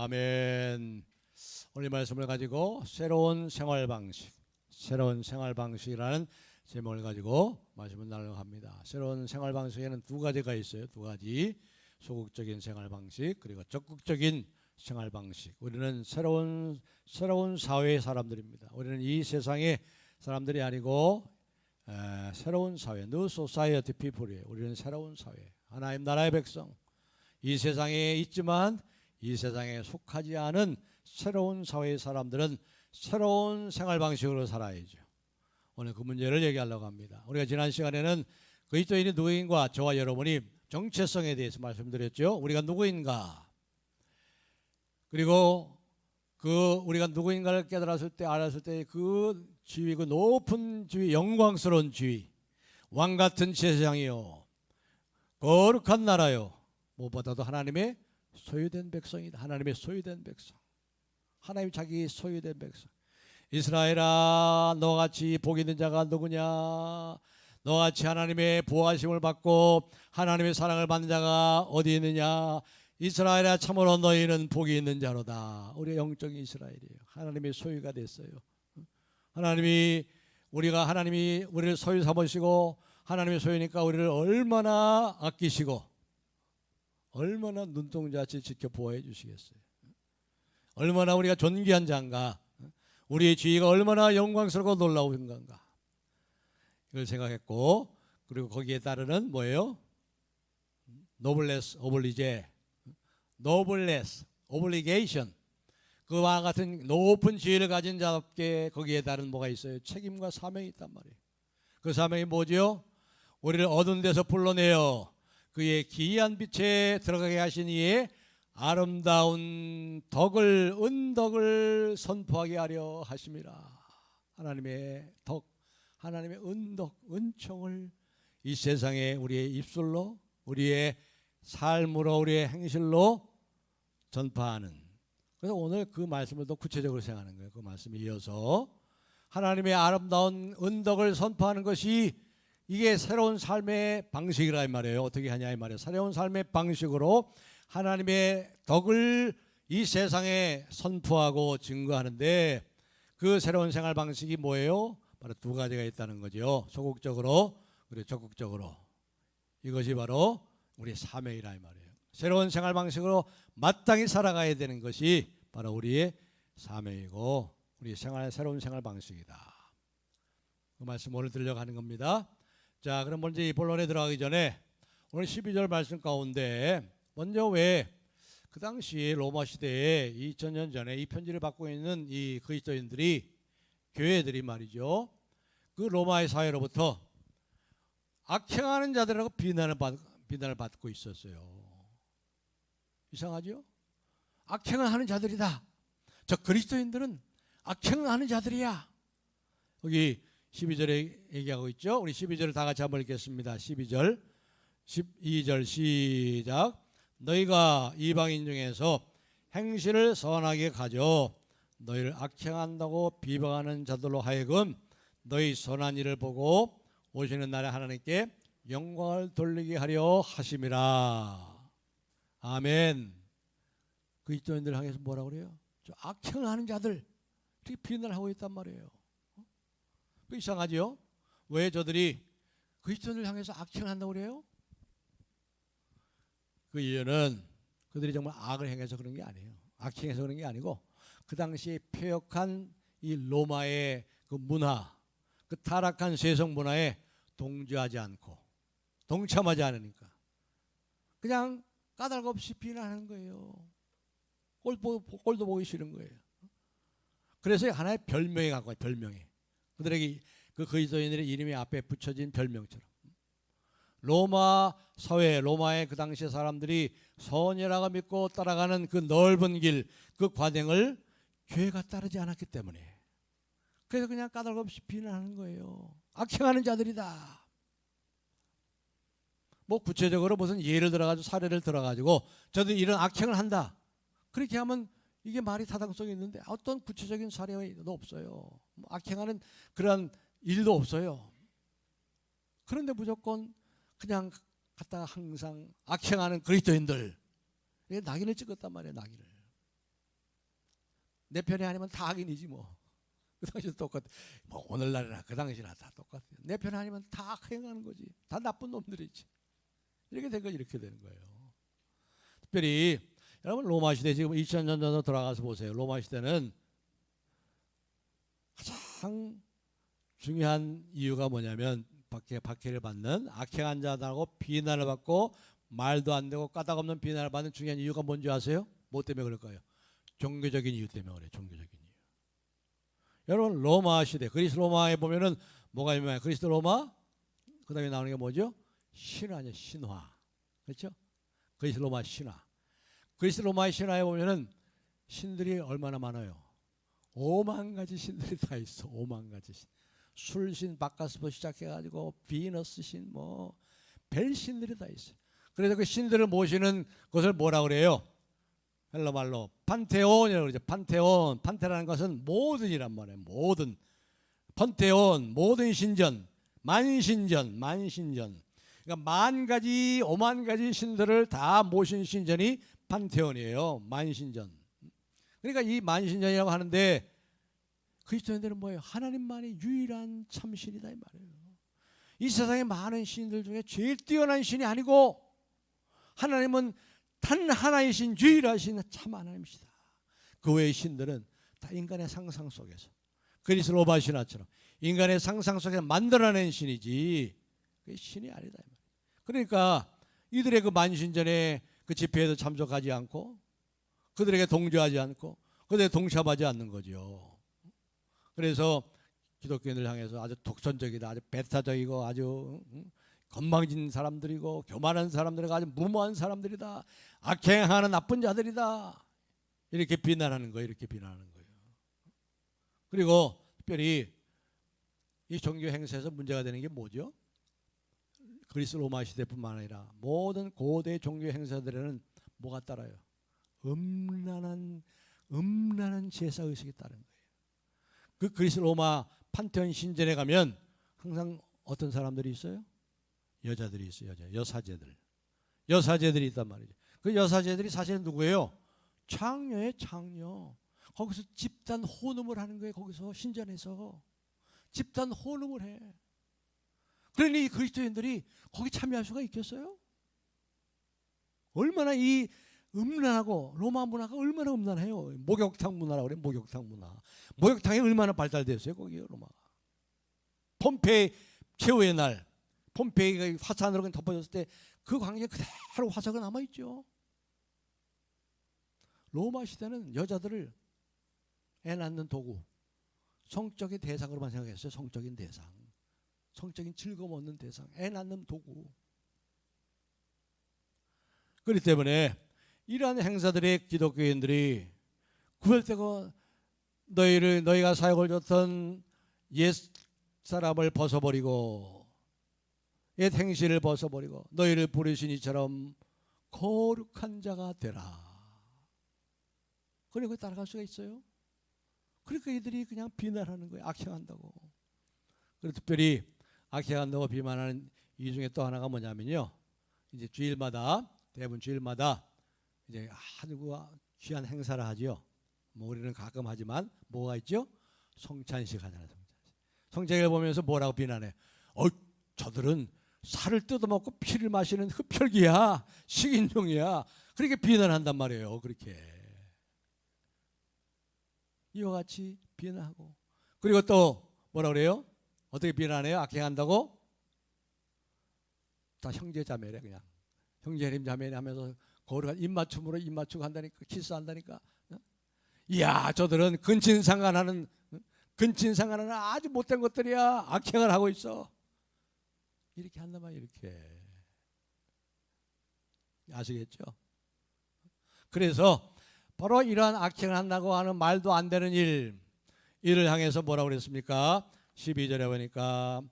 아멘. 오늘 말씀을 가지고 새로운 생활 방식이라는 제목을 가지고 말씀을 나누려고 합니다. 새로운 생활 방식에는 두 가지가 있어요. 두 가지. 소극적인 생활 방식 그리고 적극적인 생활 방식. 우리는 새로운 사회의 사람들입니다. 우리는 이 세상의 사람들이 아니고 새로운 사회, New Society People이에요. 우리는 새로운 사회, 하나님 나라의 백성. 이 세상에 있지만 이 세상에 속하지 않은 새로운 사회의 사람들은 새로운 생활 방식으로 살아야죠. 오늘 그 문제를 얘기하려고 합니다. 우리가 지난 시간에는 그리스도인이 누구인가, 저와 여러분이 정체성에 대해서 말씀드렸죠. 우리가 누구인가, 그리고 우리가 누구인가를 깨달았을 때, 알았을 때 그 지위, 그 높은 지위, 영광스러운 지위, 왕 같은 제사장이요, 거룩한 나라요, 무엇보다도 하나님의 소유된 백성이다. 하나님의 소유된 백성, 하나님 자기 소유된 백성. 이스라엘아, 너같이 복 있는 자가 누구냐? 너같이 하나님의 보호하심을 받고 하나님의 사랑을 받는 자가 어디 있느냐? 이스라엘아, 참으로 너희는 복이 있는 자로다. 우리가 영적인 이스라엘이에요. 하나님의 소유가 됐어요. 하나님이 우리를 소유 삼으시고, 하나님의 소유니까 우리를 얼마나 아끼시고 얼마나 눈동자같이 지켜 보호해 주시겠어요. 얼마나 우리가 존귀한 자인가, 우리의 지위가 얼마나 영광스럽고 놀라운 건가, 이걸 생각했고, 그리고 거기에 따르는 뭐예요? 노블레스, 오블리제, 노블레스, 오블리게이션, 그와 같은 높은 지위를 가진 자답게 거기에 따른 뭐가 있어요? 책임과 사명이 있단 말이에요. 그 사명이 뭐죠? 우리를 어두운 데서 불러내어 그의 기이한 빛에 들어가게 하신 이의 아름다운 은덕을 선포하게 하려 하심이라. 하나님의 덕, 하나님의 은덕, 은총을 이 세상에 우리의 입술로, 우리의 삶으로, 우리의 행실로 전파하는. 그래서 오늘 그 말씀을 더 구체적으로 생각하는 거예요. 그 말씀에 이어서 하나님의 아름다운 은덕을 선포하는 것이, 이게 새로운 삶의 방식이라 이 말이에요. 어떻게 하냐 이 말이에요. 새로운 삶의 방식으로 하나님의 덕을 이 세상에 선포하고 증거하는데, 그 새로운 생활 방식이 뭐예요? 바로 두 가지가 있다는 거죠. 소극적으로 그리고 적극적으로. 이것이 바로 우리의 사명이라 이 말이에요. 새로운 생활 방식으로 마땅히 살아가야 되는 것이 바로 우리의 사명이고, 우리 새로운 생활 방식이다. 그 말씀 오늘 들려가는 겁니다. 자, 그럼 먼저 이 본론에 들어가기 전에 오늘 12절 말씀 가운데 먼저 왜 그 당시 로마 시대에 2000년 전에 이 편지를 받고 있는 이 그리스도인들이, 교회들이 말이죠, 그 로마의 사회로부터 악행하는 자들이라고 비난을 받고 있었어요. 이상하죠? 악행을 하는 자들이다. 저 그리스도인들은 악행을 하는 자들이야. 여기 12절에 얘기하고 있죠. 우리 12절을 다 같이 한번 읽겠습니다. 12절, 12절 시작. 너희가 이방인 중에서 행실을 선하게 가져 너희를 악행한다고 비방하는 자들로 하여금 너희 선한 일을 보고 오시는 날에 하나님께 영광을 돌리게 하려 하심이라. 아멘. 그리스도인들 향해서 뭐라고 그래요? 저 악행을 하는 자들, 이렇게 비난을 하고 있단 말이에요. 이상하죠? 왜 저들이 그리스도인을 향해서 악행을 한다고 그래요? 그 이유는 그들이 정말 악을 행해서 그런 게 아니에요. 악행해서 그런 게 아니고, 그 당시에 폐역한 이 로마의 그 문화, 그 타락한 세속 문화에 동조하지 않고 동참하지 않으니까 그냥 까닭 없이 비난하는 거예요. 꼴도 보기 싫은 거예요. 그래서 하나의 별명이 갖고 와요. 별명이, 그들에게 그 그리스도인들의 이름이 앞에 붙여진 별명처럼. 로마 사회, 로마의 그 당시 사람들이 선이라고 믿고 따라가는 그 넓은 길, 그 과정을 교회가 따르지 않았기 때문에, 그래서 그냥 까닭 없이 비난하는 거예요. 악행하는 자들이다. 뭐 구체적으로 무슨 예를 들어가지고, 사례를 들어가지고 저들 이런 악행을 한다, 그렇게 하면 이게 말이 타당성이 있는데 어떤 구체적인 사례도 없어요. 악행하는 그런 일도 없어요. 그런데 무조건 그냥 갖다가 항상 악행하는 그리스도인들, 낙인을 찍었단 말이에요. 낙인을. 내 편이 아니면 다 악인이지 뭐. 그 당시도 똑같아. 뭐 오늘날이나 그 당시나 다 똑같아요. 내 편 아니면 다 행하는 거지. 다 나쁜 놈들이지. 이렇게 된 거 이렇게 되는 거예요. 특별히 여러분 로마 시대 지금 2000년 전으로 돌아가서 보세요. 로마 시대는 가장 중요한 이유가 뭐냐면 박해를 받는 악행한 자들하고 비난을 받고 말도 안 되고 까닭없는 비난을 받는 중요한 이유가 뭔지 아세요? 뭐 때문에 그럴까요? 종교적인 이유 때문에 그래요. 종교적인 이유. 여러분 로마 시대 그리스 로마에 보면은 뭐가 유명해요? 그리스 로마 그 다음에 나오는 게 뭐죠? 신화죠. 신화. 그렇죠? 그리스 로마 신화. 그리스 로마의 신화에 보면은 신들이 얼마나 많아요? 5만 가지 신들이 다 있어. 5만 가지 신. 술신, 바카스부터 시작해가지고 비너스 신, 뭐 벨신들이 다 있어요. 그래서 그 신들을 모시는 것을 뭐라 그래요? 헬라 말로 판테온이라고 그러죠. 판테온. 판테라는 것은 모든이란 말이에요. 모든. 판테온, 모든 신전, 만신전, 만신전. 그러니까 만 가지, 5만 가지 신들을 다 모신 신전이 판테온이에요. 만신전. 그러니까 이 만신전이라고 하는데 그리스도인들은 뭐예요? 하나님만이 유일한 참신이다 이 말이에요. 이 세상에 많은 신들 중에 제일 뛰어난 신이 아니고 하나님은 단 하나이신 유일하신 참 하나님이시다. 그 외의 신들은 다 인간의 상상 속에서 그리스 로마 신화처럼 인간의 상상 속에서 만들어낸 신이지 그게 신이 아니다. 그러니까 이들의 그 만신전에 그 집회에도 참석하지 않고 그들에게 동조하지 않고 그들에게 동참하지 않는 거죠. 그래서 기독교인들 향해서 아주 독선적이다, 아주 배타적이고 아주 건방진 사람들이고 교만한 사람들이고 아주 무모한 사람들이다, 악행하는 나쁜 자들이다 이렇게 비난하는 거예요. 이렇게 비난하는 거예요. 그리고 특별히 이 종교 행사에서 문제가 되는 게 뭐죠? 그리스 로마 시대뿐만 아니라 모든 고대 종교 행사들에는 뭐가 따라요? 음란한 제사 의식이 따른 거예요. 그 그리스 로마 판테온 신전에 가면 항상 어떤 사람들이 있어요? 여자들이 있어요. 여사제들이 있단 말이죠. 그 여사제들이 사실은 누구예요? 창녀예요. 창녀. 거기서 집단 혼음을 하는 거예요. 거기서 신전에서 집단 혼음을 해. 그러니 이 그리스도인들이 거기 참여할 수가 있겠어요? 얼마나 이 음란하고 로마 문화가 얼마나 음란해요. 목욕탕 문화라고 그래요. 목욕탕 문화. 목욕탕이 얼마나 발달됐어요. 거기 로마가. 폼페이 최후의 날 폼페이가 화산으로 덮어졌을 때 그 광경에 그대로 화석이 남아있죠. 로마 시대는 여자들을 애 낳는 도구, 성적인 대상으로만 생각했어요. 성적인 대상, 성적인 즐거움 얻는 대상, 애 낳는 도구. 그렇기 때문에 이러한 행사들의 기독교인들이 구별되고 너희가 사역을 줬던 옛 사람을 벗어버리고 옛 행실을 벗어버리고 너희를 부르신 이처럼 거룩한 자가 되라. 그러니까 따라갈 수가 있어요? 그러니까 이들이 그냥 비난하는 거예요. 악행한다고. 그리고 특별히 악행한다고 비난하는 이유 중에 또 하나가 뭐냐면요. 이제 주일마다 대부분 주일마다 이제 아주 귀한 행사를 하죠. 뭐 우리는 가끔 하지만 뭐가 있죠? 성찬식 하잖아요. 성찬식을 보면서 뭐라고 비난해? 저들은 살을 뜯어먹고 피를 마시는 흡혈귀야, 식인종이야. 그렇게 비난한단 말이에요. 그렇게 이와 같이 비난하고 그리고 또 뭐라 그래요? 어떻게 비난해요? 악행한다고? 다 형제자매래 그냥 형제님 자매님 하면서 거룩한 입맞춤으로 입맞추고 한다니까 키스한다니까. 이야 저들은 근친상간하는 아주 못된 것들이야. 악행을 하고 있어. 이렇게 한단 말이야. 이렇게 아시겠죠? 그래서 바로 이러한 악행을 한다고 하는 말도 안 되는 이를 향해서 뭐라고 그랬습니까? 12절에 보니까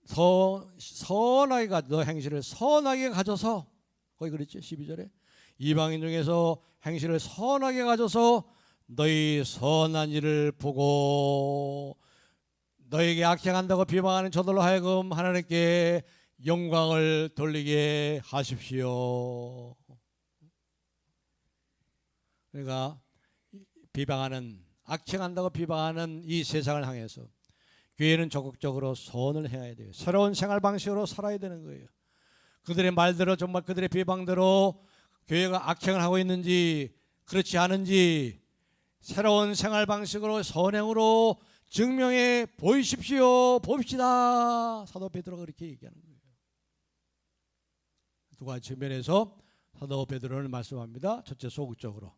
선하게 너 행실을 선하게 가져서 거기 그랬죠? 12절에 이방인 중에서 행실을 선하게 가져서 너희 선한 일을 보고 너에게 악행한다고 비방하는 저들로 하여금 하나님께 영광을 돌리게 하십시오. 그러니까 비방하는 악행한다고 비방하는 이 세상을 향해서 교회는 적극적으로 선을 행해야 돼요. 새로운 생활 방식으로 살아야 되는 거예요. 그들의 말대로 정말 그들의 비방대로 교회가 악행을 하고 있는지 그렇지 않은지 새로운 생활 방식으로 선행으로 증명해 보이십시오. 봅시다. 사도 베드로가 그렇게 얘기하는 거예요. 두 가지 면에서 사도 베드로는 말씀합니다. 첫째 소극적으로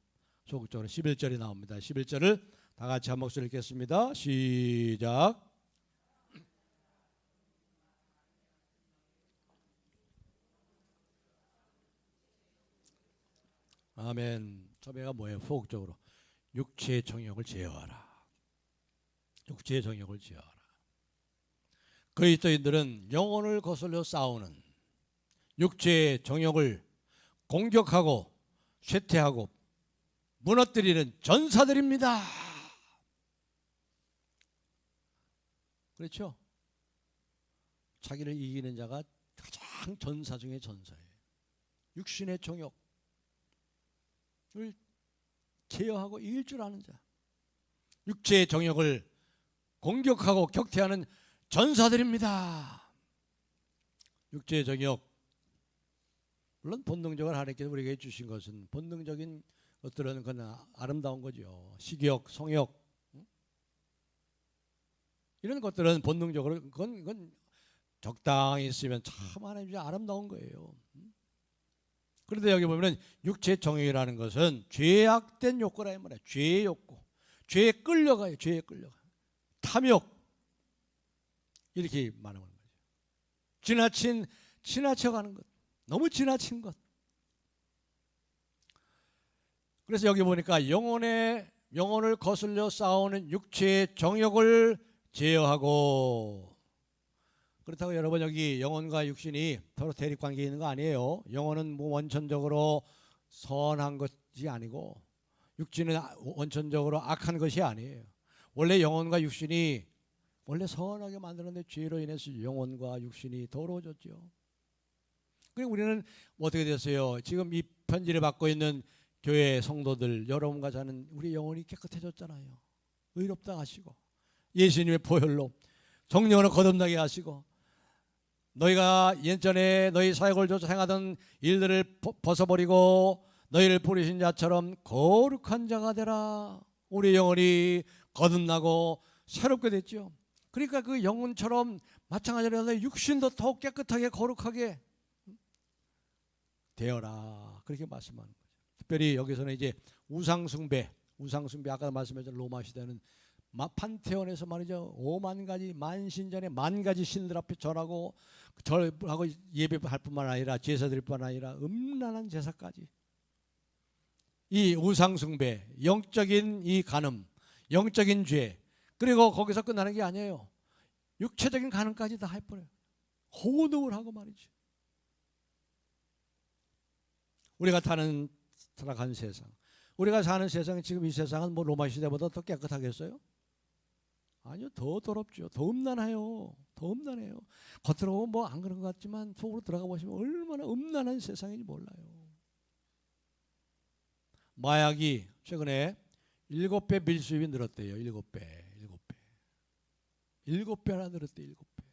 11절이 나옵니다. 11절을 다 같이 한 목소리 읽겠습니다. 시작. 아멘. 처음에가 뭐예요? 소극적으로 육체의 정욕을 제어하라. 육체의 정욕을 제어하라. 그리스도인들은 영혼을 거슬려 싸우는 육체의 정욕을 공격하고 쇠퇴하고 무너뜨리는 전사들입니다. 그렇죠? 자기를 이기는 자가 가장 전사 중에 전사예요. 육신의 정욕을 제어하고 이길 줄 아는 자, 육체의 정욕을 공격하고 격퇴하는 전사들입니다. 육체의 정욕, 물론 본능적으로 하나님께서 우리에게 주신 것은 본능적인 것들은 그건 아름다운 거죠. 식욕, 성욕 이런 것들은 본능적으로 그건 적당히 있으면 참 하나님이 아름다운 거예요. 그런데 여기 보면 육체 정욕이라는 것은 죄악된 욕구라 이 말이에요. 죄의 욕구, 죄에 끌려가요. 죄에 끌려가. 탐욕 이렇게 말하는 거죠. 지나쳐가는 것, 너무 지나친 것. 그래서 여기 보니까 영혼을 거슬려 싸우는 육체의 정욕을 제어하고. 그렇다고 여러분 여기 영혼과 육신이 서로 대립관계에 있는 거 아니에요. 영혼은 뭐 원천적으로 선한 것이 아니고 육신은 원천적으로 악한 것이 아니에요. 원래 영혼과 육신이 원래 선하게 만들었는데 죄로 인해서 영혼과 육신이 더러워졌죠. 그리고 우리는 어떻게 됐어요? 지금 이 편지를 받고 있는 교회 성도들 여러분과 저는 우리 영혼이 깨끗해졌잖아요. 의롭다 하시고 예수님의 보혈로 성령으로 거듭나게 하시고 너희가 예전에 너희 사역을 조차 행하던 일들을 벗어버리고 너희를 부르신 자처럼 거룩한 자가 되라. 우리 영혼이 거듭나고 새롭게 됐죠. 그러니까 그 영혼처럼 마찬가지로 육신도 더욱 깨끗하게 거룩하게 되어라. 그렇게 말씀하는 거죠. 특별히 여기서는 이제 우상숭배 아까 말씀하신 로마 시대는 판테온에서 말이죠. 5만 가지 만신전에 만 가지 신들 앞에 절하고 예배할 뿐만 아니라 제사 드릴 뿐만 아니라 음란한 제사까지. 이 우상숭배, 영적인 이 간음, 영적인 죄. 그리고 거기서 끝나는 게 아니에요. 육체적인 간음까지 다 해버려요. 호등을 하고 말이죠. 우리가 살아가는 세상, 우리가 사는 세상, 지금 이 세상은 뭐 로마 시대보다 더 깨끗하겠어요? 아니요, 더 더럽죠. 더 음란해요. 더 음란해요. 겉으로 보면 뭐 안 그런 것 같지만 속으로 들어가 보시면 얼마나 음란한 세상인지 몰라요. 마약이 최근에 7배 밀수입이 늘었대요. 7배나 늘었대요. 7배.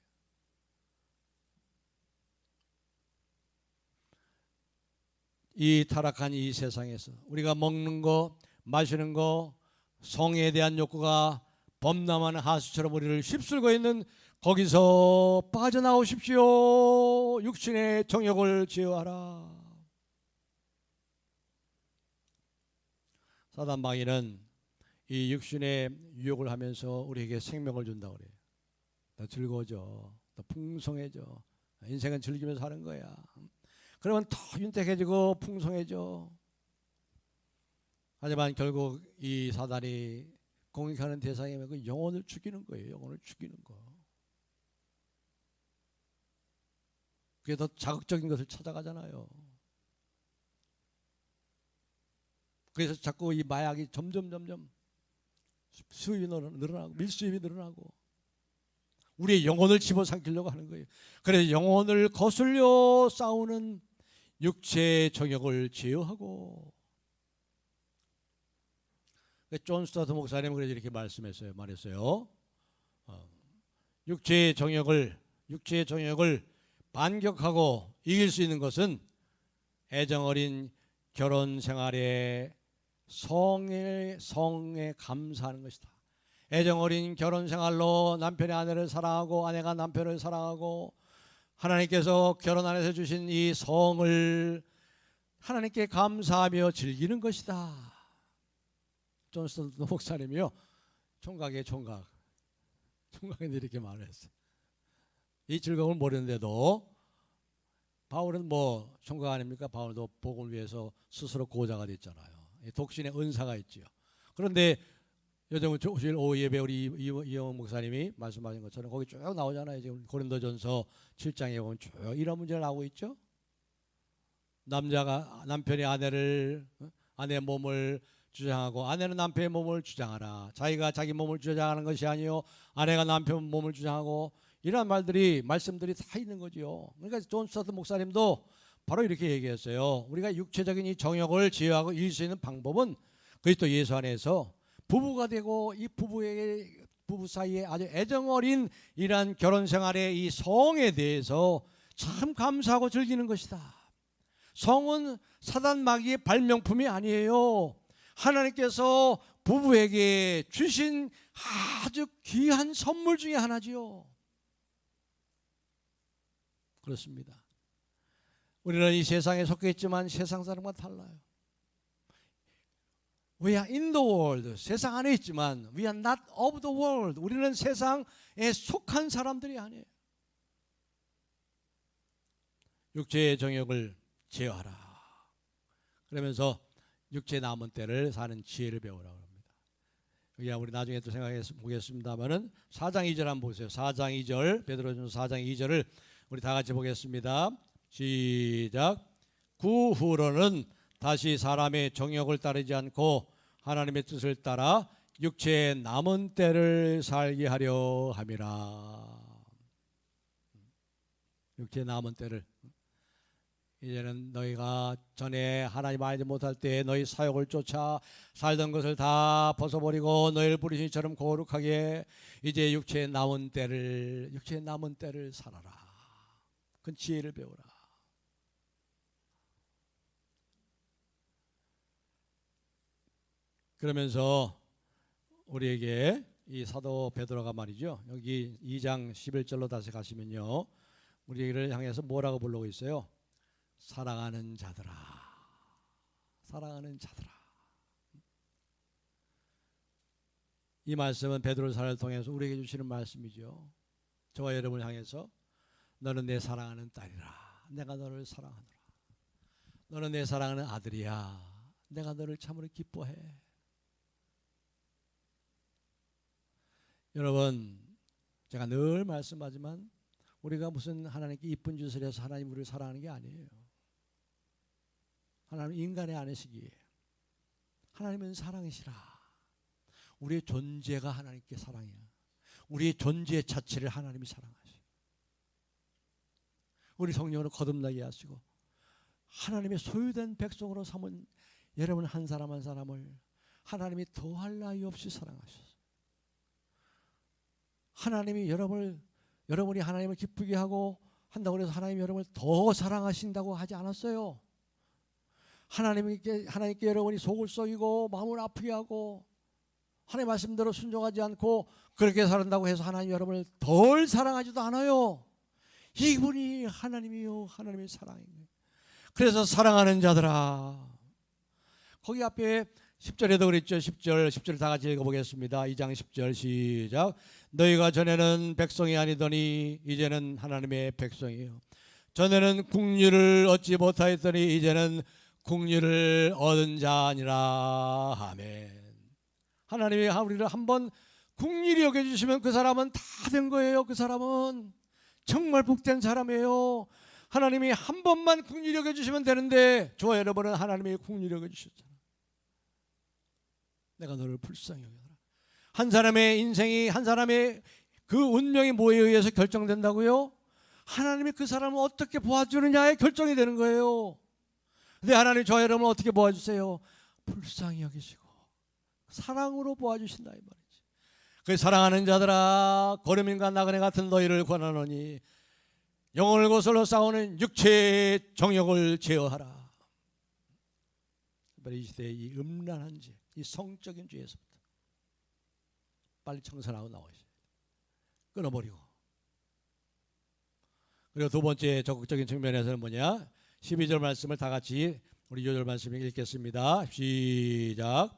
이 타락한 이 세상에서 우리가 먹는 거, 마시는 거, 성에 대한 욕구가 범람한 하수처럼 우리를 휩쓸고 있는 거기서 빠져나오십시오. 육신의 정욕을 제어하라. 사단 마귀는 이 육신의 유혹을 하면서 우리에게 생명을 준다고 그래요. 더 즐거워져, 더 풍성해져. 인생은 즐기면서 사는 거야. 그러면 더 윤택해지고 풍성해져. 하지만 결국 이 사단이 공격하는 대상이 그 영혼을 죽이는 거예요. 영혼을 죽이는 거. 그게 더 자극적인 것을 찾아가잖아요. 그래서 자꾸 이 마약이 점점 수입이 늘어나고 밀수입이 늘어나고 우리의 영혼을 집어삼키려고 하는 거예요. 그래서 영혼을 거슬려 싸우는 육체의 정욕을 제어하고 존 스타트 목사님은 그래서 이렇게 말했어요. 육체의 정욕을 반격하고 이길 수 있는 것은 애정 어린 결혼 생활의 성에 감사하는 것이다. 애정 어린 결혼 생활로 남편이 아내를 사랑하고 아내가 남편을 사랑하고 하나님께서 결혼 안에서 주신 이 성을 하나님께 감사하며 즐기는 것이다. 존 스타트 목사님이요, 총각인데 이렇게 말을 했어요. 이 즐거움을 모르는데도 바울은 뭐 총각 아닙니까? 바울도 복음을 위해서 스스로 고자가 됐잖아요. 독신의 은사가 있지요. 그런데 요즘 주일 오후 예배 우리 이영원 목사님이 말씀하신 것처럼 거기 쭉 나오잖아요. 지금 고린도전서 7장에 보면 쭉 이런 문제가 나오고 있죠. 남자가 남편이 아내의 몸을 주장하고 아내는 남편의 몸을 주장하라. 자기가 자기 몸을 주장하는 것이 아니요 아내가 남편 몸을 주장하고, 이런 말씀들이 다 있는 거죠. 그러니까 존 스타트 목사님도 바로 이렇게 얘기했어요. 우리가 육체적인 이 정욕을 제어하고 이길 수 있는 방법은 그리스도 예수 안에서 부부가 되고 이 부부 사이에 아주 애정 어린 이러한 결혼 생활의 이 성에 대해서 참 감사하고 즐기는 것이다. 성은 사단 마귀의 발명품이 아니에요. 하나님께서 부부에게 주신 아주 귀한 선물 중에 하나지요. 그렇습니다. 우리는 이 세상에 속해 있지만 세상 사람과 달라요. We are in the world. 세상 안에 있지만 we are not of the world. 우리는 세상에 속한 사람들이 아니에요. 육체의 정욕을 제어하라. 그러면서 육체 남은 때를 사는 지혜를 배우라고 합니다. 여기 우리 나중에 또 생각해 보겠습니다만은 4장 2절 한번 보세요. 4장 2절, 베드로전서 4장 2절을 우리 다 같이 보겠습니다. 시작. 그 후로는 다시 사람의 정욕을 따르지 않고 하나님의 뜻을 따라 육체의 남은 때를 살게 하려 함이라. 육체의 남은 때를, 이제는 너희가 전에 하나님 알지 못할 때 너희 사욕을 쫓아 살던 것을 다 벗어버리고 너희를 부르신 이처럼 거룩하게 이제 육체의 남은 때를 살아라. 그 지혜를 배우라. 그러면서 우리에게 이 사도 베드로가 말이죠, 여기 2장 11절로 다시 가시면요, 우리를 향해서 뭐라고 부르고 있어요? 사랑하는 자들아, 사랑하는 자들아. 이 말씀은 베드로사를 통해서 우리에게 주시는 말씀이죠. 저와 여러분을 향해서 너는 내 사랑하는 딸이라, 내가 너를 사랑하노라. 너는 내 사랑하는 아들이야, 내가 너를 참으로 기뻐해. 여러분, 제가 늘 말씀하지만 우리가 무슨 하나님께 이쁜 짓을 해서 하나님 우리를 사랑하는 게 아니에요. 하나님 인간의 아내시기에 하나님은 사랑이시라. 우리의 존재가 하나님께 사랑이야. 우리의 존재 자체를 하나님이 사랑하시. 우리 성령으로 거듭나게 하시고 하나님의 소유된 백성으로 삼은 여러분 한 사람 한 사람을 하나님이 더할 나위 없이 사랑하셨어요. 하나님이 여러분이 하나님을 기쁘게 하고 한다고 해서 하나님이 여러분을 더 사랑하신다고 하지 않았어요. 하나님께 여러분이 속을 썩이고 마음을 아프게 하고 하나님 말씀대로 순종하지 않고 그렇게 살았다고 해서 하나님 여러분을 덜 사랑하지도 않아요. 이분이 하나님이요, 하나님의 사랑이에요. 그래서 사랑하는 자들아, 거기 앞에 10절에도 그랬죠. 10절 다 같이 읽어보겠습니다. 2장 10절 시작. 너희가 전에는 백성이 아니더니 이제는 하나님의 백성이요, 전에는 국류를 얻지 못하였더니 이제는 국류를 얻은 자니라. 아멘. 하나님이 우리를 한번 국률이 여겨주시면 그 사람은 다 된 거예요. 그 사람은 정말 복된 사람이에요. 하나님이 한 번만 국률이 여겨주시면 되는데 저와 여러분은 하나님이 국률이 여겨주셨잖아요. 내가 너를 불쌍히 여겨라. 한 사람의 인생이, 한 사람의 그 운명이 뭐에 의해서 결정된다고요? 하나님이 그 사람을 어떻게 보아주느냐에 결정이 되는 거예요. 근데 하나님 저와 여러분을 어떻게 보아주세요? 불쌍히 여기시고 사랑으로 보아주신다 이 말이지. 그 사랑하는 자들아 거름인과 나그네 같은 너희를 권하노니 영혼을 거슬러 싸우는 육체의 정욕을 제어하라. 이 시대의 이 음란한 죄, 이 성적인 죄에서부터 빨리 청산하고 나오셔야 돼요. 끊어버리고. 그리고 두 번째 적극적인 측면에서는 뭐냐? 12절 말씀을 다 같이 우리 요절 말씀 읽겠습니다. 시작.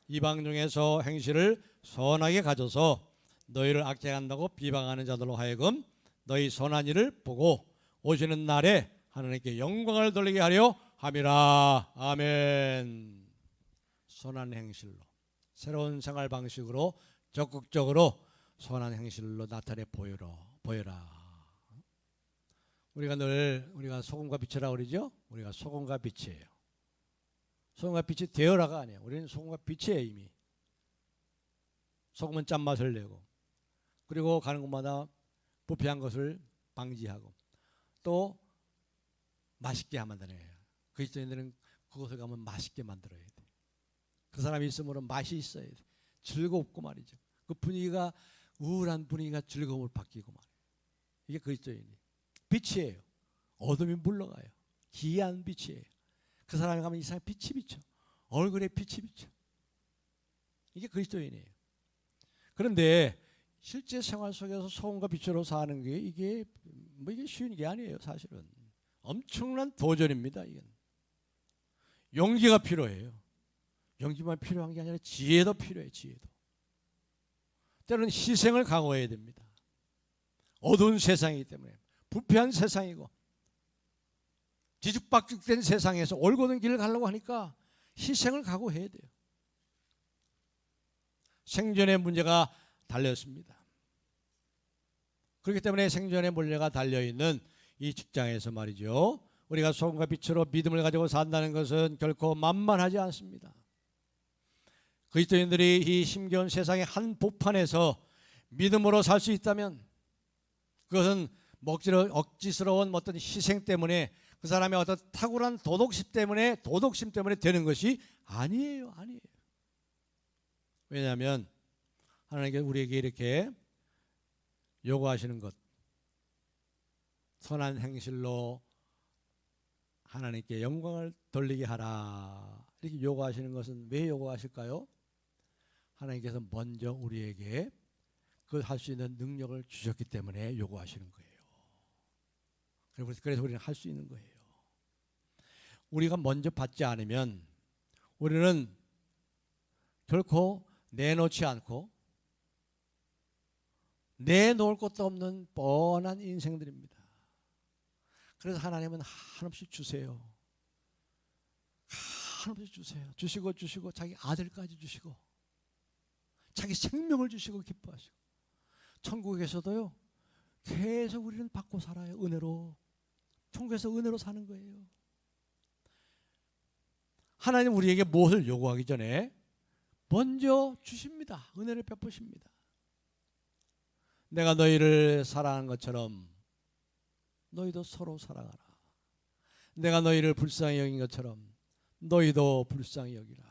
이방 중에서 행실을 선하게 가져서 너희를 악행한다고 비방하는 자들로 하여금 너희 선한 일을 보고 오시는 날에 하나님께 영광을 돌리게 하려 함이라. 아멘. 선한 행실로, 새로운 생활 방식으로 적극적으로 선한 행실로 나타내 보여라. 우리가 소금과 빛이라고 그러죠. 우리가 소금과 빛이에요. 소금과 빛이 되어라가 아니에요. 우리는 소금과 빛이에요. 이미 소금은 짠맛을 내고, 그리고 가는 곳마다 부패한 것을 방지하고 또 맛있게 만드는 거예요. 그리스도인들은 그곳을 가면 맛있게 만들어야 돼. 그 사람이 있으므로 맛이 있어야 돼. 즐겁고 말이죠. 그 분위기가, 우울한 분위기가 즐거움을 바뀌고 말이에요. 이게 그리스도인이 빛이에요. 어둠이 물러가요. 기이한 빛이에요. 그 사람이 가면 이 사람이 빛이 비쳐. 얼굴에 빛이 비쳐. 이게 그리스도인이에요. 그런데 실제 생활 속에서 소금과 빛으로 사는 게 이게 쉬운 게 아니에요. 사실은 엄청난 도전입니다. 이건 용기가 필요해요. 용기만 필요한 게 아니라 지혜도 필요해요. 지혜도. 때로는 희생을 강요해야 됩니다. 어두운 세상이기 때문에, 부패한 세상이고 뒤죽박죽된 세상에서 올곧은 길을 가려고 하니까 희생을 각오해야 돼요. 생존의 문제가 달렸습니다. 그렇기 때문에 생존의 문제가 달려있는 이 직장에서 말이죠, 우리가 소금과 빛으로 믿음을 가지고 산다는 것은 결코 만만하지 않습니다. 그리스도인들이 이 힘겨운 세상의 한 복판에서 믿음으로 살 수 있다면 그것은 억지스러운 어떤 희생 때문에, 그 사람의 어떤 탁월한 도덕심 때문에 되는 것이 아니에요. 왜냐하면 하나님께서 우리에게 이렇게 요구하시는 것, 선한 행실로 하나님께 영광을 돌리게 하라, 이렇게 요구하시는 것은 왜 요구하실까요? 하나님께서 먼저 우리에게 그 할 수 있는 능력을 주셨기 때문에 요구하시는 거예요. 그래서 우리는 할 수 있는 거예요. 우리가 먼저 받지 않으면 우리는 결코 내놓지 않고 내놓을 것도 없는 뻔한 인생들입니다. 그래서 하나님은 한없이 주세요. 한없이 주세요. 주시고 자기 아들까지 주시고 자기 생명을 주시고 기뻐하시고, 천국에서도요 계속 우리는 받고 살아요. 은혜로. 천국에서 은혜로 사는 거예요. 하나님 우리에게 무엇을 요구하기 전에 먼저 주십니다. 은혜를 베푸십니다. 내가 너희를 사랑한 것처럼 너희도 서로 사랑하라. 내가 너희를 불쌍히 여긴 것처럼 너희도 불쌍히 여기라.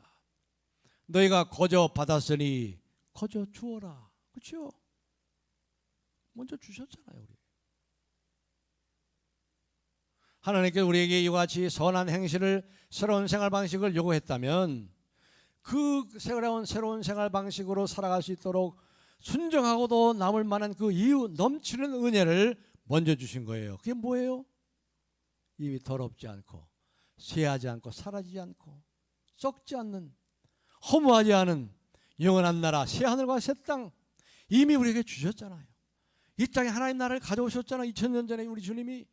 너희가 거저 받았으니 거저 주어라. 그렇죠? 먼저 주셨잖아요. 우리. 하나님께서 우리에게 이와 같이 선한 행실을, 새로운 생활 방식을 요구했다면 그 새로운 생활 방식으로 살아갈 수 있도록 순정하고도 남을 만한 그 이유 넘치는 은혜를 먼저 주신 거예요. 그게 뭐예요? 입이 더럽지 않고 쇠하지 않고 사라지지 않고 썩지 않는, 허무하지 않은 영원한 나라, 새 하늘과 새 땅 이미 우리에게 주셨잖아요. 이 땅에 하나님 나라를 가져오셨잖아요. 2000년 전에 우리 주님이.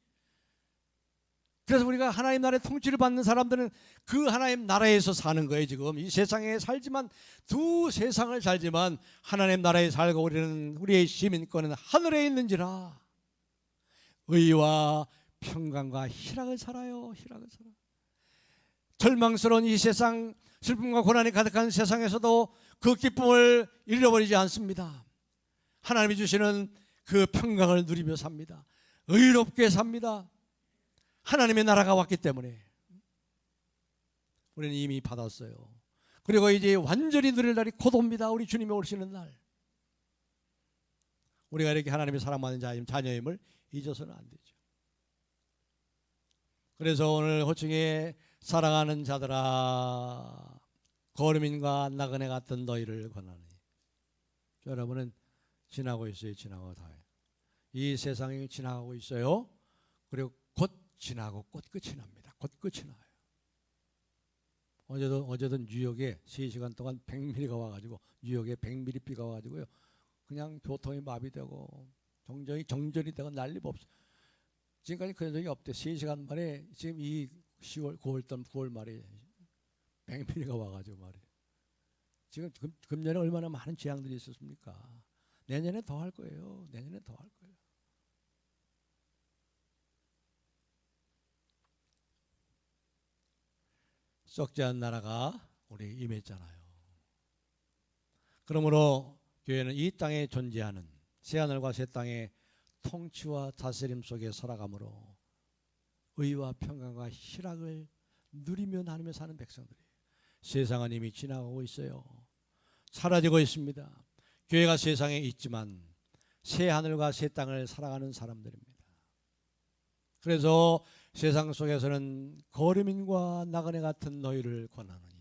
그래서 우리가 하나님 나라의 통치를 받는 사람들은 그 하나님 나라에서 사는 거예요. 지금 이 세상에 살지만, 두 세상을 살지만 하나님 나라에 살고 우리의 시민권은 하늘에 있는지라. 의와 평강과 희락을 살아요. 절망스러운 이 세상, 슬픔과 고난이 가득한 세상에서도 그 기쁨을 잃어버리지 않습니다. 하나님이 주시는 그 평강을 누리며 삽니다. 의롭게 삽니다. 하나님의 나라가 왔기 때문에 우리는 이미 받았어요. 그리고 이제 완전히 누릴 날이 곧 옵니다. 우리 주님이 오시는 날. 우리가 이렇게 하나님의 사랑받는 자녀임을 잊어서는 안 되죠. 그래서 오늘 호칭에 사랑하는 자들아, 거름인과 나그네 같은 너희를 권하니. 여러분은 지나고 있어요. 지나고 다. 이 세상이 지나가고 있어요. 그리고 곧 지나고 곧 끝이 납니다. 곧 끝이 나요. 어제도 뉴욕에 3시간 동안 100mm가 와가지고, 뉴욕에 100mm 비가 와가지고요, 그냥 교통이 마비되고 정전이 되고 난리가 없어. 지금까지 그런 적이 없대. 3시간 만에 지금 이 10월 9월 말에 100mm가 와가지고 말이에요. 지금 금년에 얼마나 많은 재앙들이 있었습니까? 내년에 더 할 거예요. 내년에 더 할 거예요. 썩지 않은 나라가 우리 임했잖아요. 그러므로 교회는 이 땅에 존재하는 새하늘과 새 땅의 통치와 다스림 속에 살아가므로 의와 평강과 희락을 누리며 나누며 사는 백성들이에요. 세상은 이미 지나가고 있어요. 사라지고 있습니다. 교회가 세상에 있지만 새하늘과 새 땅을 살아가는 사람들입니다. 그래서 세상 속에서는 거름인과 나그네 같은 너희를 권하노니.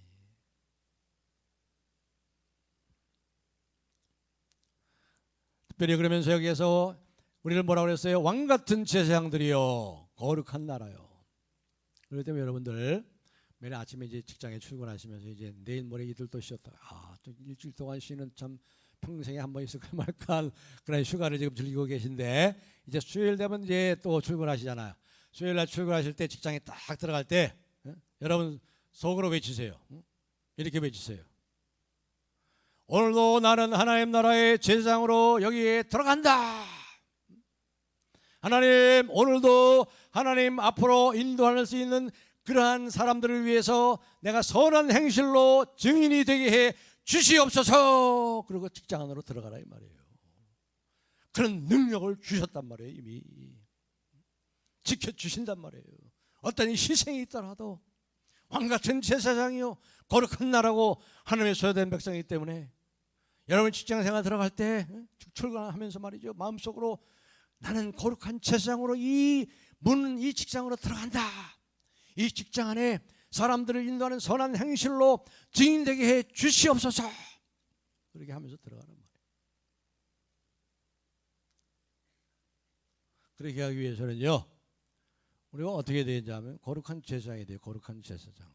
특별히 그러면서 여기에서 우리를 뭐라고 그랬어요? 왕같은 제사장들이요, 거룩한 나라요. 그렇기 때문에 여러분들 매일 아침에 이제 직장에 출근하시면서 이제 내일 모레 이틀도 쉬었다. 또 일주일 동안 쉬는 참 평생에 한 번 있을까 말까 그런 휴가를 지금 즐기고 계신데, 이제 수요일 되면 이제 또 출근하시잖아요. 수요일 날 출근하실 때 직장에 딱 들어갈 때 여러분 속으로 외치세요. 이렇게 외치세요. 오늘도 나는 하나님 나라의 제사장으로 여기에 들어간다. 하나님, 오늘도 하나님 앞으로 인도할 수 있는 그러한 사람들을 위해서 내가 선한 행실로 증인이 되게 해 주시옵소서. 그리고 직장 안으로 들어가라 이 말이에요. 그런 능력을 주셨단 말이에요. 이미 지켜주신단 말이에요. 어떤 희생이 있더라도 왕같은 제사장이요, 거룩한 나라고 하나님의 소유된 백성이기 때문에 여러분 직장생활 들어갈 때 출근하면서 말이죠, 마음속으로 나는 거룩한 제사장으로 이 직장으로 들어간다. 이 직장 안에 사람들을 인도하는 선한 행실로 증인되게 해 주시옵소서. 그렇게 하면서 들어가는 말이에요. 그렇게 하기 위해서는요, 우리가 어떻게 되는지 하면 거룩한 제사장이 돼요. 거룩한 제사장.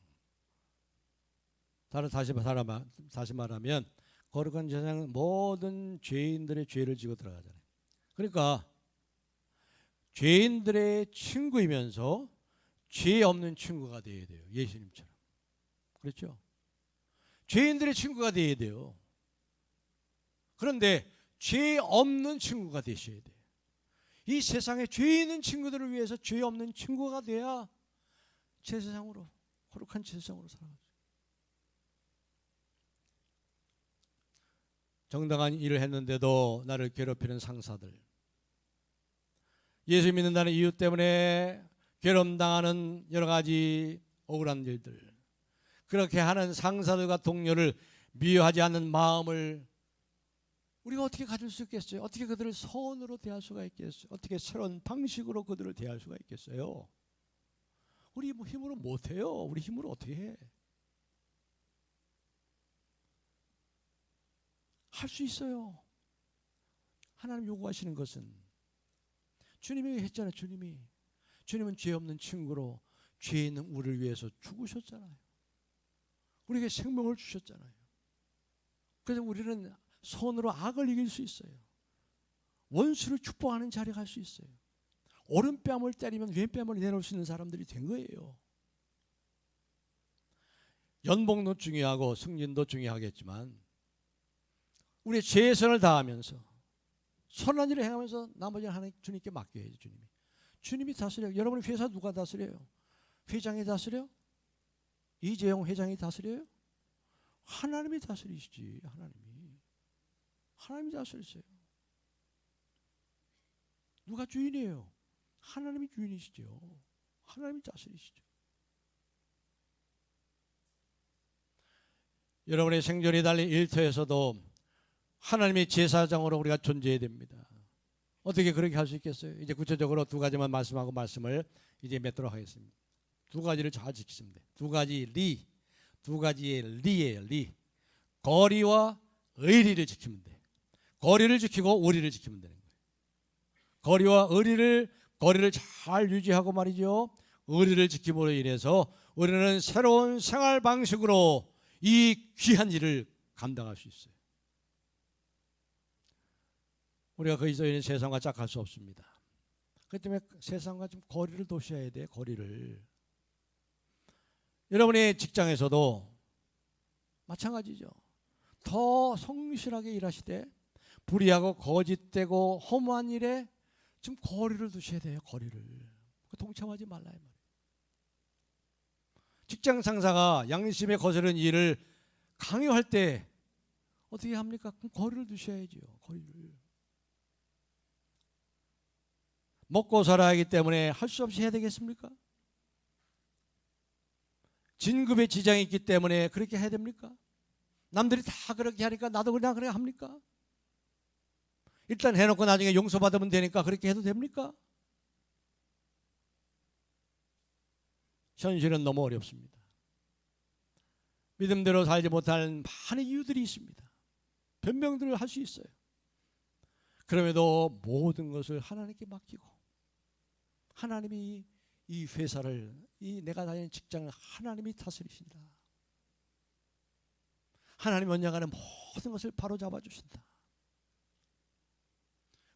다시 말하면 거룩한 제사장은 모든 죄인들의 죄를 지고 들어가잖아요. 그러니까 죄인들의 친구이면서 죄 없는 친구가 되어야 돼요. 예수님처럼. 그렇죠? 죄인들의 친구가 되어야 돼요. 그런데 죄 없는 친구가 되셔야 돼요. 이 세상에 죄 있는 친구들을 위해서 죄 없는 친구가 돼야 제사장으로, 거룩한 제사장으로 살아가죠. 정당한 일을 했는데도 나를 괴롭히는 상사들, 예수 믿는다는 이유 때문에 괴롭당하는 여러 가지 억울한 일들, 그렇게 하는 상사들과 동료를 미워하지 않는 마음을 우리가 어떻게 가질 수 있겠어요? 어떻게 그들을 선으로 대할 수가 있겠어요? 어떻게 새로운 방식으로 그들을 대할 수가 있겠어요? 우리 힘으로 못해요. 우리 힘으로 어떻게 해? 할 수 있어요. 하나님 요구하시는 것은, 주님이 했잖아요. 주님은 죄 없는 친구로 죄 있는 우리를 위해서 죽으셨잖아요. 우리에게 생명을 주셨잖아요. 그래서 우리는 손으로 악을 이길 수 있어요. 원수를 축복하는 자리에 갈 수 있어요. 오른뺨을 때리면 왼뺨을 내놓을 수 있는 사람들이 된 거예요. 연봉도 중요하고 승진도 중요하겠지만 우리의 최선을 다하면서 선한 일을 행하면서 나머지는 하나님 주님께 맡겨야죠. 주님이 다스려요. 여러분의 회사 누가 다스려요? 회장이 다스려요? 이재용 회장이 다스려요? 하나님이 다스리시지. 하나님이 다스리세요. 누가 주인이에요? 하나님이 주인이시죠. 하나님이 다스리시죠. 여러분의 생존이 달린 일터에서도 하나님의 제사장으로 우리가 존재해야 됩니다. 어떻게 그렇게 할 수 있겠어요? 이제 구체적으로 두 가지만 말씀하고 말씀을 이제 맺도록 하겠습니다. 두 가지를 잘 지키시면 돼요. 두 가지의 리예요. 리. 거리와 의리를 지키면 돼요. 거리를 지키고 의리를 지키면 되는 거예요. 거리와 거리를 잘 유지하고 말이죠. 의리를 지킴으로 인해서 우리는 새로운 생활 방식으로 이 귀한 일을 감당할 수 있어요. 우리가 거기서 있는 세상과 짝할 수 없습니다. 그렇기 때문에 세상과 좀 거리를 두셔야 돼요. 거리를. 여러분의 직장에서도 마찬가지죠. 더 성실하게 일하시되 불의하고 거짓되고 허무한 일에 좀 거리를 두셔야 돼요. 거리를. 동참하지 말라 이 말이에요. 직장 상사가 양심에 거스른 일을 강요할 때 어떻게 합니까? 그럼 거리를 두셔야죠. 거리를. 먹고 살아야 하기 때문에 할 수 없이 해야 되겠습니까? 진급에 지장이 있기 때문에 그렇게 해야 됩니까? 남들이 다 그렇게 하니까 나도 그냥 그래 합니까? 일단 해놓고 나중에 용서받으면 되니까 그렇게 해도 됩니까? 현실은 너무 어렵습니다. 믿음대로 살지 못하는 많은 이유들이 있습니다. 변명들을 할 수 있어요. 그럼에도 모든 것을 하나님께 맡기고 하나님이 이 회사를, 이 내가 다니는 직장을 하나님이 다스리신다. 하나님 언약하는 모든 것을 바로잡아 주신다.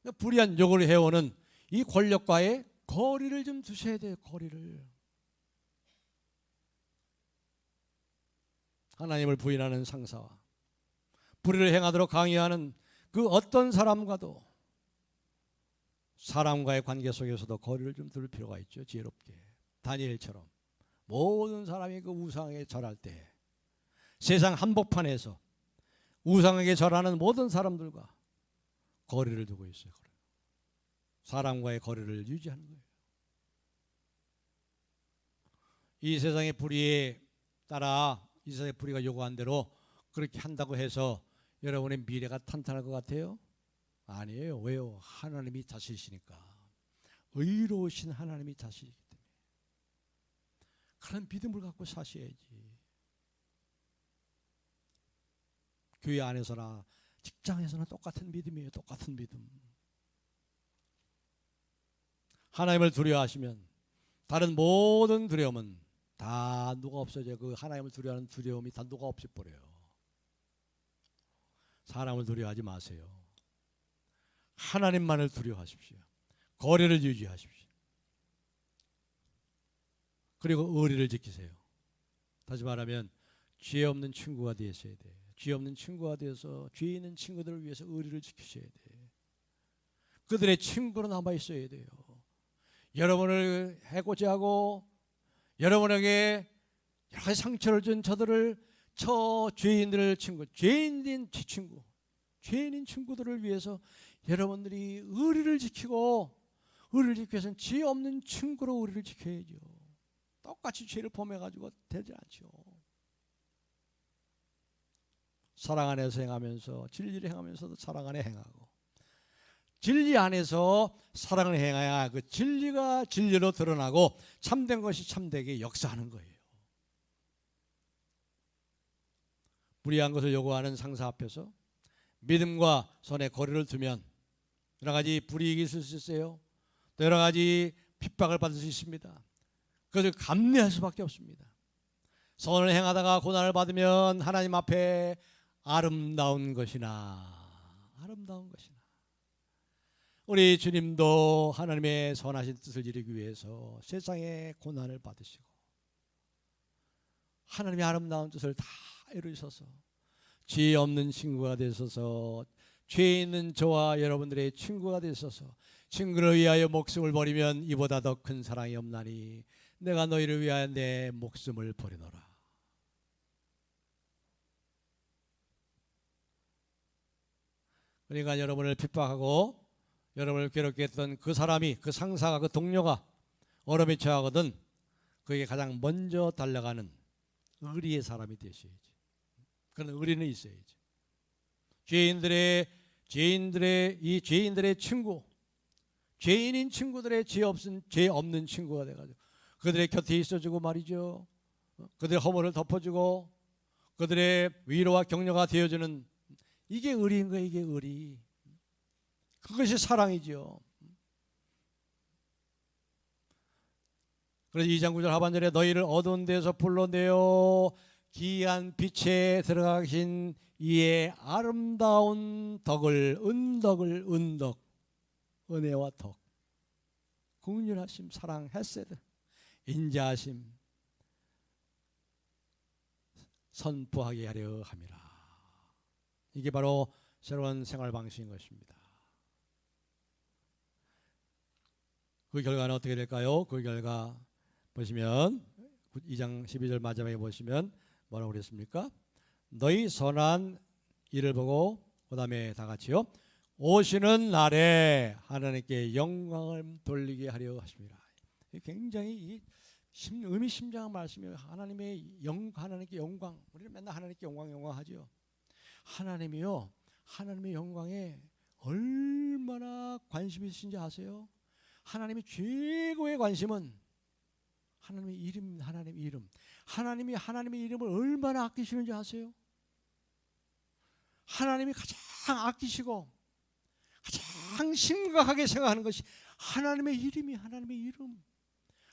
그러니까 불의한 요구를 해오는 이 권력과의 거리를 좀 두셔야 돼요. 거리를. 하나님을 부인하는 상사와 불의를 행하도록 강요하는 그 어떤 사람과도 사람과의 관계 속에서도 거리를 좀 둘 필요가 있죠. 지혜롭게. 다니엘처럼 모든 사람이 그 우상에 절할 때 세상 한복판에서 우상에게 절하는 모든 사람들과 거리를 두고 있어요. 사람과의 거리를 유지하는 거예요. 이 세상의 불의에 따라 이 세상의 불의가 요구한 대로 그렇게 한다고 해서 여러분의 미래가 탄탄할 것 같아요? 아니에요. 왜요? 하나님이 다스리시니까. 의로우신 하나님이 다스리기 때문에. 그런 믿음을 갖고 사셔야지. 교회 안에서나 직장에서나 똑같은 믿음이에요. 똑같은 믿음. 하나님을 두려워하시면 다른 모든 두려움은 다 누가 없어져요. 그 하나님을 두려워하는 두려움이 다 누가 없애버려요. 사람을 두려워하지 마세요. 하나님만을 두려워하십시오. 거리를 유지하십시오. 그리고 의리를 지키세요. 다시 말하면 죄 없는 친구가 되셔야 돼요. 죄 없는 친구가 되어서 죄 있는 친구들을 위해서 의리를 지키셔야 돼요. 그들의 친구로 남아 있어야 돼요. 여러분을 해코지하고 여러분에게 여러 가지 상처를 준 저 죄인들을 죄인인 친구들을 위해서 여러분들이 의리를 지키고 의리를 지키기 위해서는 죄 없는 친구로 의리를 지켜야죠. 똑같이 죄를 범해가지고 되지 않죠. 사랑 안에서 행하면서 진리를 행하면서도 사랑 안에 행하고 진리 안에서 사랑을 행해야 그 진리가 진리로 드러나고 참된 것이 참되게 역사하는 거예요. 불의한 것을 요구하는 상사 앞에서 믿음과 선의 거리를 두면 여러 가지 불이익이 있을 수 있어요. 또 여러 가지 핍박을 받을 수 있습니다. 그것을 감내할 수밖에 없습니다. 선을 행하다가 고난을 받으면 하나님 앞에 아름다운 것이나 우리 주님도 하나님의 선하신 뜻을 이루기 위해서 세상의 고난을 받으시고 하나님의 아름다운 뜻을 다 이루셔서 죄 없는 친구가 되셔서 죄 있는 저와 여러분들의 친구가 되셔서 친구를 위하여 목숨을 버리면 이보다 더 큰 사랑이 없나니 내가 너희를 위하여 내 목숨을 버리노라. 그러니까 여러분을 핍박하고 여러분을 괴롭게 했던 그 사람이, 그 상사가, 그 동료가 어려움에 처하거든 그에게 가장 먼저 달려가는 의리의 사람이 되셔야지. 그런 의리는 있어야지. 죄인들의 이 죄인들의 친구, 죄인인 친구들의 죄 없는 친구가 돼가지고 그들의 곁에 있어주고 말이죠. 그들의 허물을 덮어주고 그들의 위로와 격려가 되어주는, 이게 의리인 거예요. 이게 의리. 그것이 사랑이죠. 그래서 2장 9절 하반절에 너희를 어두운 데서 불러내어 기이한 빛에 들어가신 이의 아름다운 덕을, 은덕, 은혜와 덕, 긍휼하심, 사랑, 헤세드, 인자하심 선포하게 하려 함이라. 이게 바로 새로운 생활 방식인 것입니다. 그 결과는 어떻게 될까요? 그 결과 보시면 2장 12절 마지막에 보시면 뭐라고 그랬습니까? 너희 선한 일을 보고, 그 다음에 다 같이요, 오시는 날에 하나님께 영광을 돌리게 하려 하십니다. 굉장히 의미심장한 말씀이에요. 하나님께 영광. 우리는 맨날 하나님께 영광 하죠. 하나님이요, 하나님의 영광에 얼마나 관심이 있으신지 아세요? 하나님의 최고의 관심은 하나님의 이름, 하나님의 이름. 하나님이 하나님의 이름을 얼마나 아끼시는지 아세요? 하나님이 가장 아끼시고 가장 심각하게 생각하는 것이 하나님의 이름이, 하나님의 이름,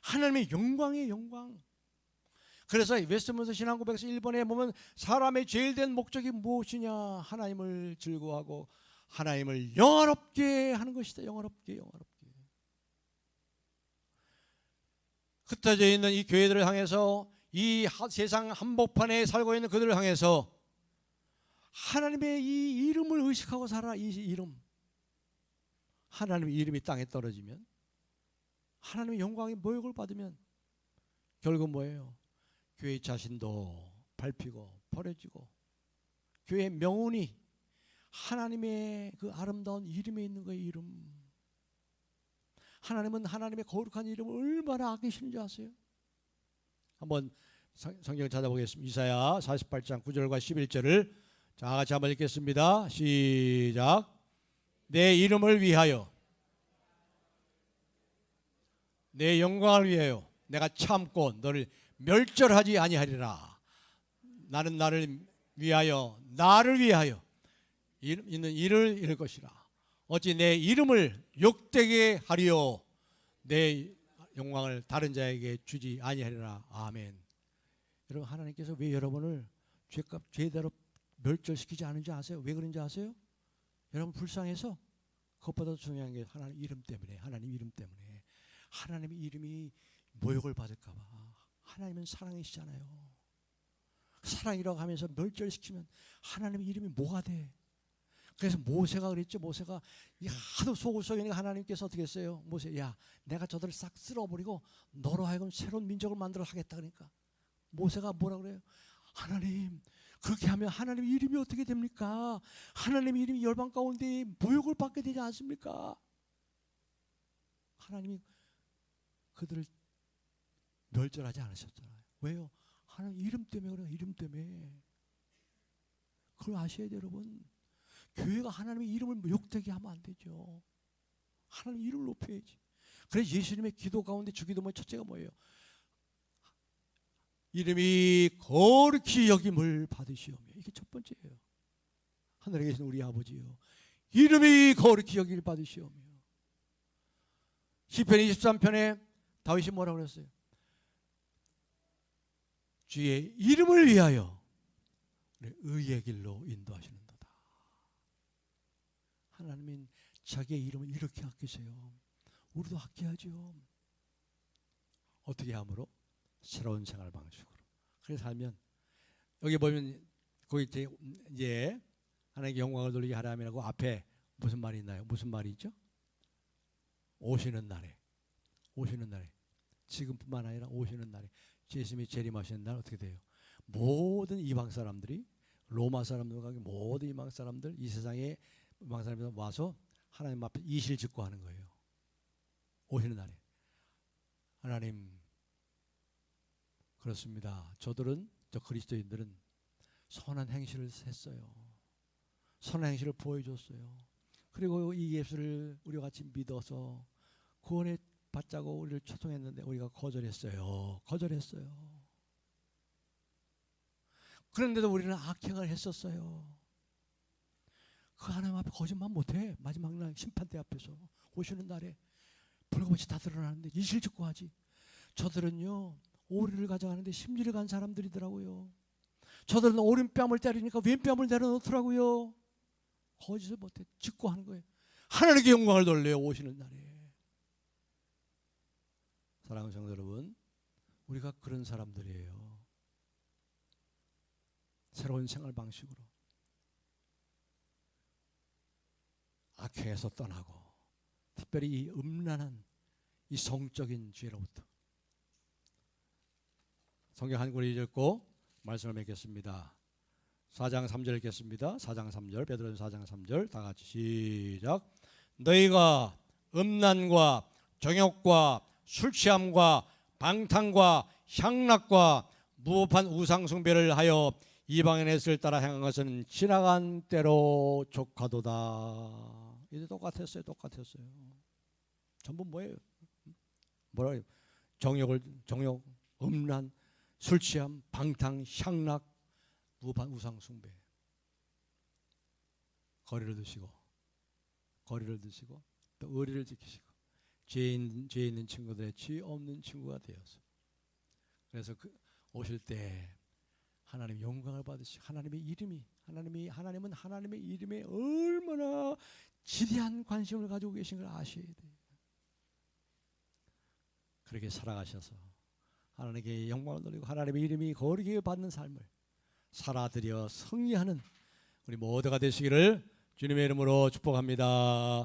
하나님의 영광의 영광. 그래서 웨스트민스터 신앙고백서 1번에 보면 사람의 제일 된 목적이 무엇이냐? 하나님을 즐거워하고 하나님을 영화롭게 하는 것이다. 영화롭게. 흩어져 있는 이 교회들을 향해서, 이 세상 한복판에 살고 있는 그들을 향해서 하나님의 이 이름을 의식하고 살아. 이 이름, 하나님의 이름이 땅에 떨어지면, 하나님의 영광의 모욕을 받으면 결국 뭐예요? 교회 자신도 밟히고 버려지고 교회의 명운이 하나님의 그 아름다운 이름에 있는 거예요. 이름. 하나님은 하나님의 거룩한 이름을 얼마나 아끼시는지 아세요? 한번 성경 찾아보겠습니다. 이사야 48장 9절과 11절을 다 같이 한번 읽겠습니다. 시작. 내 이름을 위하여, 내 영광을 위하여 내가 참고 너를 멸절하지 아니하리라. 나는 나를 위하여 있는 일을 이룰 것이라. 어찌 내 이름을 욕되게 하리요, 내 영광을 다른 자에게 주지 아니하리라. 아멘. 여러분, 하나님께서 왜 여러분을 죄대로 멸절시키지 않은지 아세요? 왜 그런지 아세요? 여러분 불쌍해서? 그것보다 중요한 게 하나님 이름 때문에. 하나님 이름 때문에. 하나님의 이름이 모욕을 받을까 봐. 하나님은 사랑이시잖아요. 사랑이라고 하면서 멸절시키면 하나님의 이름이 뭐가 돼? 그래서 모세가 그랬죠. 모세가 하도 속을 썩이니까 하나님께서 어떻게 했어요? 모세, 야, 내가 저들을 싹 쓸어버리고 너로 하여금 새로운 민족을 만들어 하겠다. 그러니까 모세가 뭐라 그래요? 하나님, 그렇게 하면 하나님의 이름이 어떻게 됩니까? 하나님의 이름이 열방 가운데 모욕을 받게 되지 않습니까? 하나님이 그들을 멸절하지 않으셨잖아요. 왜요? 하나님 이름 때문에 그래요. 이름 때문에. 그걸 아셔야 돼요, 여러분. 교회가 하나님의 이름을 욕되게 하면 안 되죠. 하나님 이름을 높여야지. 그래서 예수님의 기도 가운데 주기도문의 첫째가 뭐예요? 이름이 거룩히 여김을 받으시오며. 이게 첫 번째예요. 하늘에 계신 우리 아버지요, 이름이 거룩히 여김을 받으시오며. 시편 23편에 다윗이 뭐라고 그랬어요? 주의 이름을 위하여 의의 길로 인도하시는도다. 하나님은 자기의 이름을 이렇게 아끼세요. 우리도 아껴야죠. 어떻게 함으로? 새로운 생활 방식으로. 그렇게 살면, 여기 보면 거기 이제 하나님께 영광을 돌리게 하라면하고 앞에 무슨 말이 있나요? 무슨 말이 있죠? 오시는 날에. 지금뿐만 아니라 오시는 날에, 예수님이 재림하시는 날 어떻게 돼요? 모든 이방 사람들이, 로마 사람들과 모든 이방 사람들, 이 세상에 이방 사람들 와서 하나님 앞에 이실 짓고 하는 거예요. 오시는 날에. 하나님, 그렇습니다. 저 그리스도인들은 선한 행실을 했어요. 선한 행실을 보여줬어요. 그리고 이 예수를 우리가 같이 믿어서 구원에 받자고 우리를 초청했는데 우리가 거절했어요. 그런데도 우리는 악행을 했었어요. 그 하나님 앞에 거짓말 못해. 마지막 날 심판대 앞에서 오시는 날에 불같이 다 드러나는데 이실직고 하지. 저들은요 오리를 가져가는데 심리를 간 사람들이더라고요. 저들은 오른뺨을 때리니까 왼뺨을 내려놓더라고요. 거짓을 못해 짓고 하는 거예요. 하나님께 영광을 돌려요. 오시는 날에. 사랑하는 성도 여러분, 우리가 그런 사람들이에요. 새로운 생활 방식으로 악행에서 떠나고, 특별히 이 음란한 이 성적인 죄로부터. 성경 한 구절 읽고 말씀을 맺겠습니다. 4장 3절 읽겠습니다. 4장 3절, 베드로전서 4장 3절 다 같이 시작. 너희가 음란과 정욕과 술 취함과 방탕과 향락과 무법한 우상 숭배를 하여 이방인의 뜻을 따라 행한 것은 지나간 때로 족하도다. 이제 똑같았어요. 전부 뭐예요? 뭐라 정욕, 음란, 술 취함, 방탕, 향락, 무법한 우상 숭배. 거리를 두시고 또 의리를 지키시고 죄 있는 친구들의 죄 없는 친구가 되어서, 그래서 오실 때 하나님 영광을 받으시고 하나님은 하나님의 이름에 얼마나 지대한 관심을 가지고 계신 걸 아셔야 돼요. 그렇게 살아가셔서 하나님께 영광을 돌리고 하나님의 이름이 거룩히 받는 삶을 살아드려 승리하는 우리 모두가 되시기를 주님의 이름으로 축복합니다.